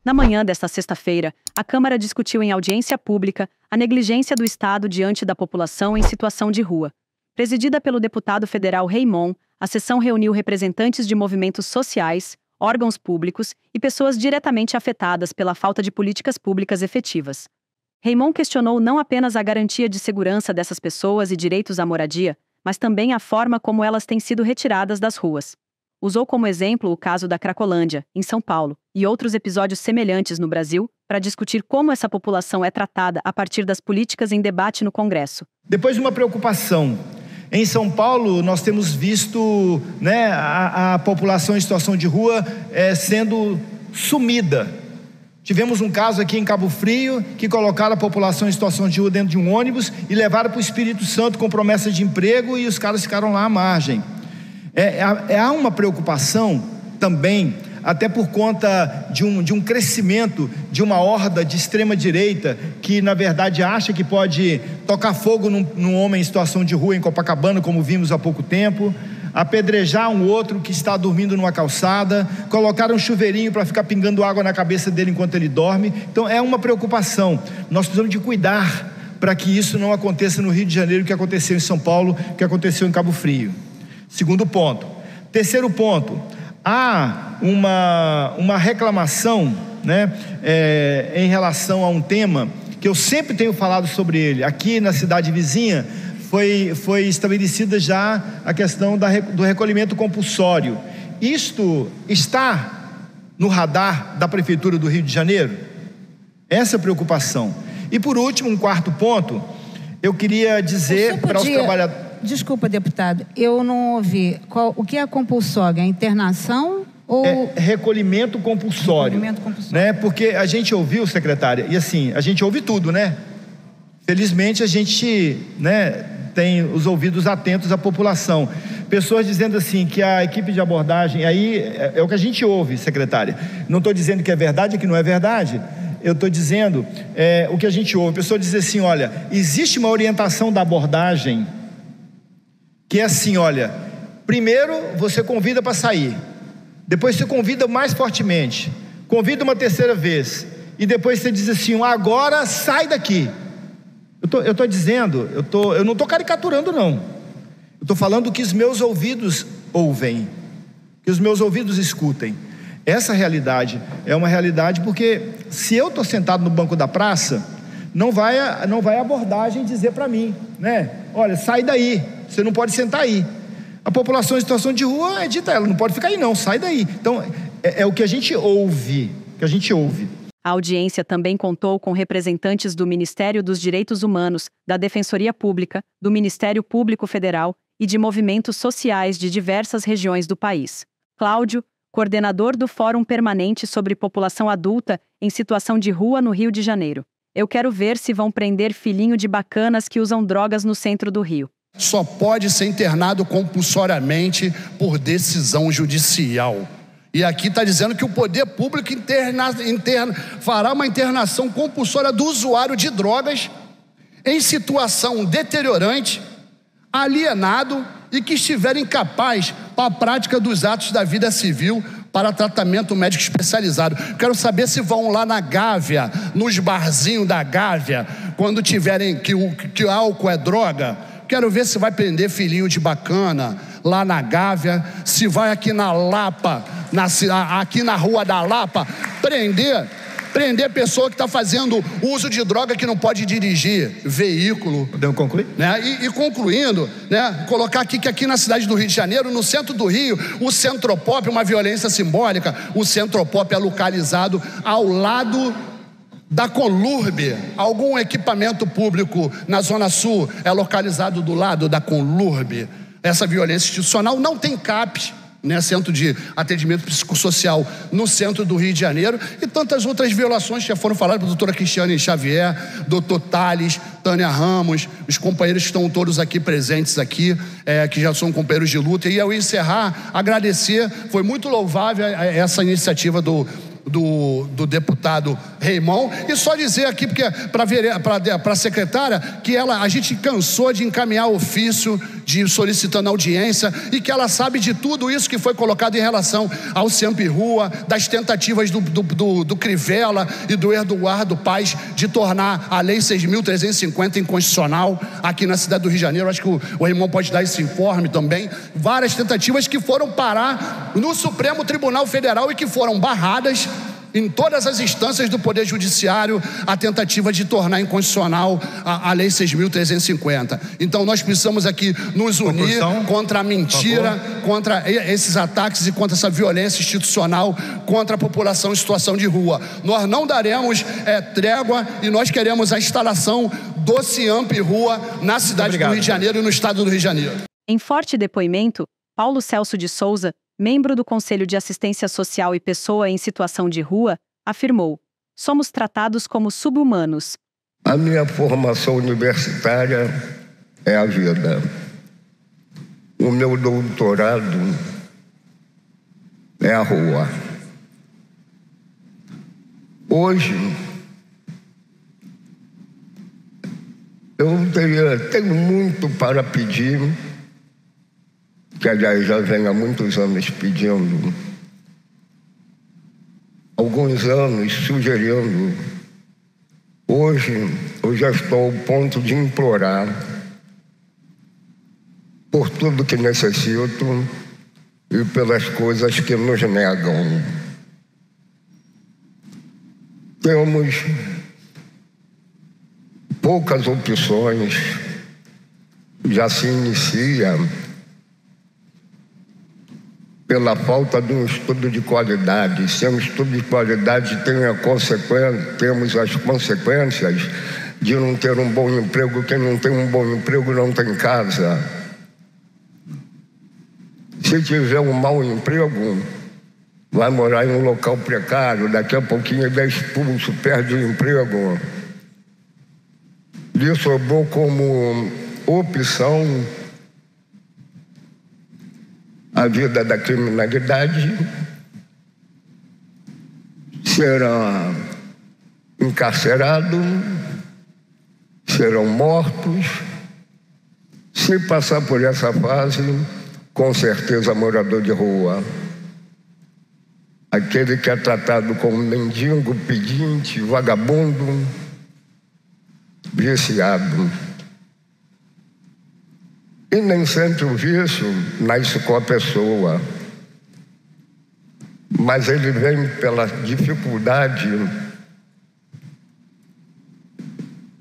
Na manhã desta sexta-feira, a Câmara discutiu em audiência pública a negligência do Estado diante da população em situação de rua. Presidida pelo deputado federal Raimon, a sessão reuniu representantes de movimentos sociais, órgãos públicos e pessoas diretamente afetadas pela falta de políticas públicas efetivas. Raimon questionou não apenas a garantia de segurança dessas pessoas e direitos à moradia, mas também a forma como elas têm sido retiradas das ruas. Usou como exemplo o caso da Cracolândia, em São Paulo, e outros episódios semelhantes no Brasil, para discutir como essa população é tratada a partir das políticas em debate no Congresso. Depois de uma preocupação, em São Paulo nós temos visto a população em situação de rua sendo sumida. Tivemos um caso aqui em Cabo Frio, que colocaram a população em situação de rua dentro de um ônibus e levaram para o Espírito Santo com promessa de emprego e os caras ficaram lá à margem. Há uma preocupação também, até por conta de um crescimento de uma horda de extrema direita que na verdade acha que pode tocar fogo num homem em situação de rua em Copacabana, como vimos há pouco tempo, apedrejar um outro que está dormindo numa calçada, colocar um chuveirinho para ficar pingando água na cabeça dele enquanto ele dorme. Então é uma preocupação. Nós precisamos de cuidar para que isso não aconteça no Rio de Janeiro, que aconteceu em São Paulo, que aconteceu em Cabo Frio. Segundo ponto. Terceiro ponto, há uma reclamação em relação a um tema que eu sempre tenho falado sobre ele. Aqui na cidade vizinha foi estabelecida já a questão do recolhimento compulsório. Isto está no radar da Prefeitura do Rio de Janeiro? Essa é a preocupação. E por último, um quarto ponto, eu queria dizer para os trabalhadores... Desculpa, deputado, eu não ouvi. O que é compulsório? É internação ou... recolhimento compulsório. Recolhimento compulsório. Porque a gente ouviu, secretária, e assim, a gente ouve tudo, né? Felizmente a gente tem os ouvidos atentos à população. Pessoas dizendo assim que a equipe de abordagem, aí é o que a gente ouve, secretária. Não estou dizendo que é verdade, que não é verdade. Eu estou dizendo o que a gente ouve. A pessoa diz assim, olha, existe uma orientação da abordagem que é assim, olha, primeiro você convida para sair, depois você convida mais fortemente, convida uma terceira vez, e depois você diz assim, agora sai daqui. Eu estou dizendo, eu não estou caricaturando não, eu estou falando que os meus ouvidos ouvem, que os meus ouvidos escutem. Essa realidade é uma realidade porque se eu estou sentado no banco da praça, não vai a abordagem dizer para mim, olha, sai daí, você não pode sentar aí. A população em situação de rua é dita, ela não pode ficar aí não, sai daí. Então é o que a gente ouve, A audiência também contou com representantes do Ministério dos Direitos Humanos, da Defensoria Pública, do Ministério Público Federal e de movimentos sociais de diversas regiões do país. Cláudio, coordenador do Fórum Permanente sobre População Adulta em Situação de Rua no Rio de Janeiro. Eu quero ver se vão prender filhinho de bacanas que usam drogas no centro do Rio. Só pode ser internado compulsoriamente por decisão judicial. E aqui está dizendo que o poder público fará uma internação compulsória do usuário de drogas em situação deteriorante, alienado e que estiver incapaz para a prática dos atos da vida civil para tratamento médico especializado. Quero saber se vão lá na Gávea, nos barzinhos da Gávea, quando tiverem que o álcool é droga. Quero ver se vai prender filhinho de bacana lá na Gávea, se vai aqui na Lapa, aqui na Rua da Lapa, prender pessoa que está fazendo uso de droga que não pode dirigir veículo. Podemos concluir? E concluindo, colocar aqui que aqui na cidade do Rio de Janeiro, no centro do Rio, o Centropop, uma violência simbólica, o Centropop é localizado ao lado da Conlurb. Algum equipamento público na Zona Sul é localizado do lado da Conlurb. Essa violência institucional não tem CAP, Centro de Atendimento Psicossocial no centro do Rio de Janeiro, e tantas outras violações que já foram faladas pela doutora Cristiane Xavier, doutor Tales, Tânia Ramos, os companheiros que estão todos aqui presentes aqui, que já são companheiros de luta. E ao encerrar, agradecer, foi muito louvável essa iniciativa do deputado Raimon, e só dizer aqui, porque para a secretária, que a gente cansou de encaminhar ofício solicitando audiência, e que ela sabe de tudo isso que foi colocado em relação ao Ciampi Rua, das tentativas do Crivella e do Eduardo Paes de tornar a Lei 6.350 inconstitucional aqui na cidade do Rio de Janeiro. Acho que o Raimon pode dar esse informe também. Várias tentativas que foram parar no Supremo Tribunal Federal e que foram barradas em todas as instâncias do Poder Judiciário, a tentativa de tornar inconstitucional a Lei 6.350. Então nós precisamos aqui nos unir contra a mentira, contra esses ataques e contra essa violência institucional contra a população em situação de rua. Nós não daremos trégua e nós queremos a instalação do Ciampi Rua na cidade do Rio de Janeiro e no estado do Rio de Janeiro. Em forte depoimento, Paulo Celso de Souza, membro do Conselho de Assistência Social e pessoa em situação de rua, afirmou: somos tratados como sub-humanos. A minha formação universitária é a vida. O meu doutorado é a rua. Hoje, eu tenho muito para pedir, que aliás já venho há muitos anos pedindo, alguns anos sugerindo. Hoje eu já estou ao ponto de implorar por tudo que necessito e pelas coisas que nos negam. Temos poucas opções, já se inicia pela falta de um estudo de qualidade. Se é um estudo de qualidade, temos as consequências de não ter um bom emprego. Quem não tem um bom emprego não tem casa. Se tiver um mau emprego, vai morar em um local precário, daqui a pouquinho ele é expulso, perde o emprego. Lhe sobrou como opção a vida da criminalidade, será encarcerado, serão mortos. Se passar por essa fase, com certeza morador de rua. Aquele que é tratado como mendigo, pedinte, vagabundo, viciado. E nem sempre o vício nasce com a pessoa, mas ele vem pela dificuldade.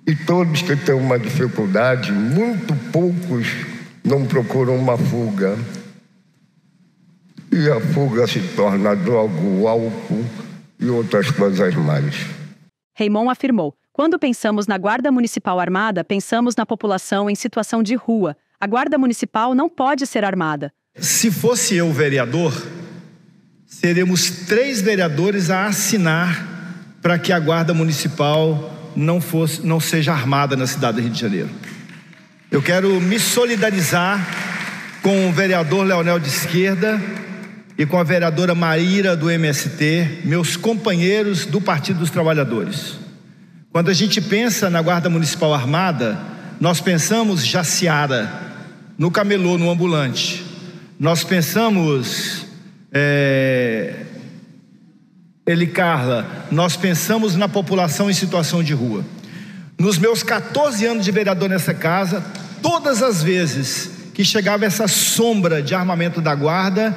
E todos que têm uma dificuldade, muito poucos não procuram uma fuga. E a fuga se torna droga, álcool e outras coisas mais. Raimon afirmou: quando pensamos na Guarda Municipal Armada, pensamos na população em situação de rua. A Guarda Municipal não pode ser armada. Se fosse eu vereador, seremos 3 vereadores a assinar para que a Guarda Municipal não seja armada na cidade do Rio de Janeiro. Eu quero me solidarizar com o vereador Leonel de Esquerda e com a vereadora Maíra do MST, meus companheiros do Partido dos Trabalhadores. Quando a gente pensa na Guarda Municipal Armada, nós pensamos Jaciara, no camelô, no ambulante. Nós pensamos Elicarla, nós pensamos na população em situação de rua. Nos meus 14 anos de vereador nessa casa, todas as vezes que chegava essa sombra de armamento da guarda,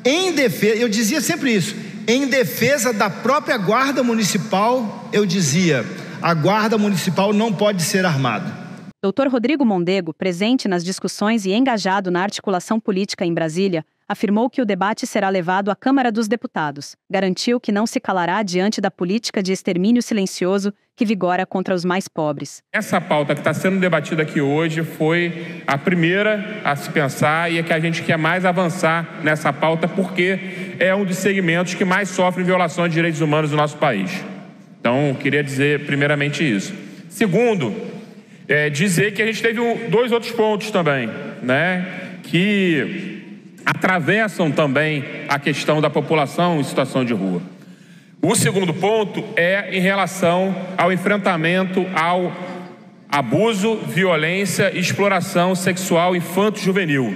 em defesa, eu dizia sempre isso, em defesa da própria Guarda Municipal, eu dizia: a Guarda Municipal não pode ser armada. Dr. Rodrigo Mondego, presente nas discussões e engajado na articulação política em Brasília, afirmou que o debate será levado à Câmara dos Deputados. Garantiu que não se calará diante da política de extermínio silencioso que vigora contra os mais pobres. Essa pauta que está sendo debatida aqui hoje foi a primeira a se pensar e é que a gente quer mais avançar nessa pauta porque é um dos segmentos que mais sofrem violações de direitos humanos no nosso país. Então, queria dizer primeiramente isso. Segundo, dizer que a gente teve 2 outros pontos também, né, que atravessam também a questão da população em situação de rua. O segundo ponto é em relação ao enfrentamento ao abuso, violência e exploração sexual infanto-juvenil.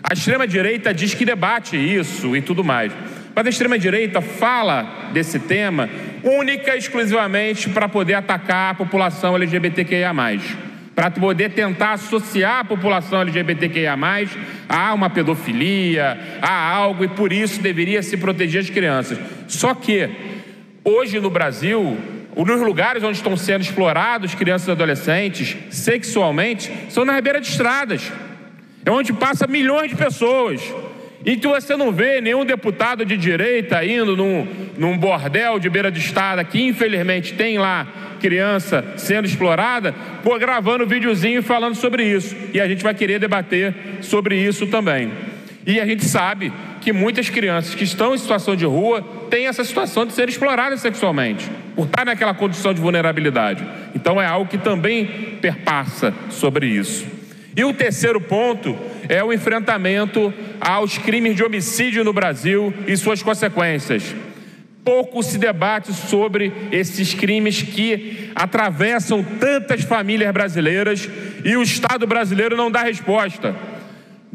A extrema-direita diz que debate isso e tudo mais. Mas a extrema-direita fala desse tema única e exclusivamente para poder atacar a população LGBTQIA+. Para poder tentar associar a população LGBTQIA+, a uma pedofilia, a algo, e por isso deveria se proteger as crianças. Só que, hoje no Brasil, nos lugares onde estão sendo explorados crianças e adolescentes sexualmente, são na beira de estradas. É onde passa milhões de pessoas. Então você não vê nenhum deputado de direita indo num bordel de beira de estrada, que infelizmente tem lá criança sendo explorada, gravando videozinho e falando sobre isso. E a gente vai querer debater sobre isso também. E a gente sabe que muitas crianças que estão em situação de rua têm essa situação de serem exploradas sexualmente, por estar naquela condição de vulnerabilidade. Então é algo que também perpassa sobre isso. E o terceiro ponto é o enfrentamento aos crimes de homicídio no Brasil e suas consequências. Pouco se debate sobre esses crimes que atravessam tantas famílias brasileiras e o Estado brasileiro não dá resposta.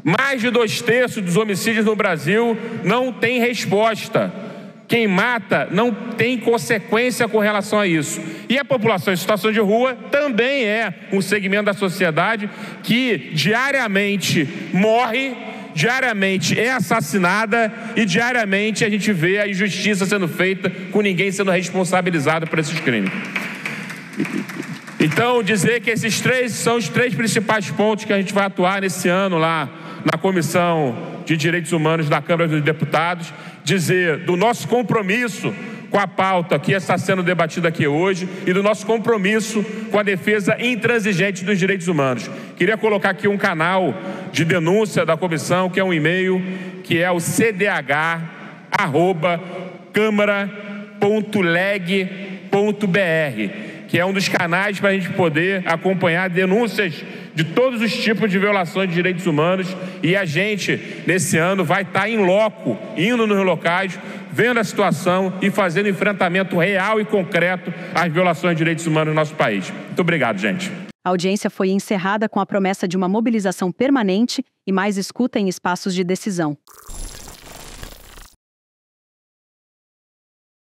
Mais de 2/3 dos homicídios no Brasil não tem resposta. Quem mata não tem consequência com relação a isso. E a população em situação de rua também é um segmento da sociedade que diariamente morre, diariamente é assassinada e diariamente a gente vê a injustiça sendo feita com ninguém sendo responsabilizado por esses crimes. Então, dizer que esses são os 3 principais pontos que a gente vai atuar nesse ano lá na Comissão de Direitos Humanos da Câmara dos Deputados, dizer do nosso compromisso com a pauta que está sendo debatida aqui hoje e do nosso compromisso com a defesa intransigente dos direitos humanos. Queria colocar aqui um canal de denúncia da comissão, que é um e-mail, que é o cdh@câmara.leg.br, que é um dos canais para a gente poder acompanhar denúncias de todos os tipos de violações de direitos humanos. E a gente, nesse ano, vai estar em loco, indo nos locais, vendo a situação e fazendo enfrentamento real e concreto às violações de direitos humanos no nosso país. Muito obrigado, gente. A audiência foi encerrada com a promessa de uma mobilização permanente e mais escuta em espaços de decisão.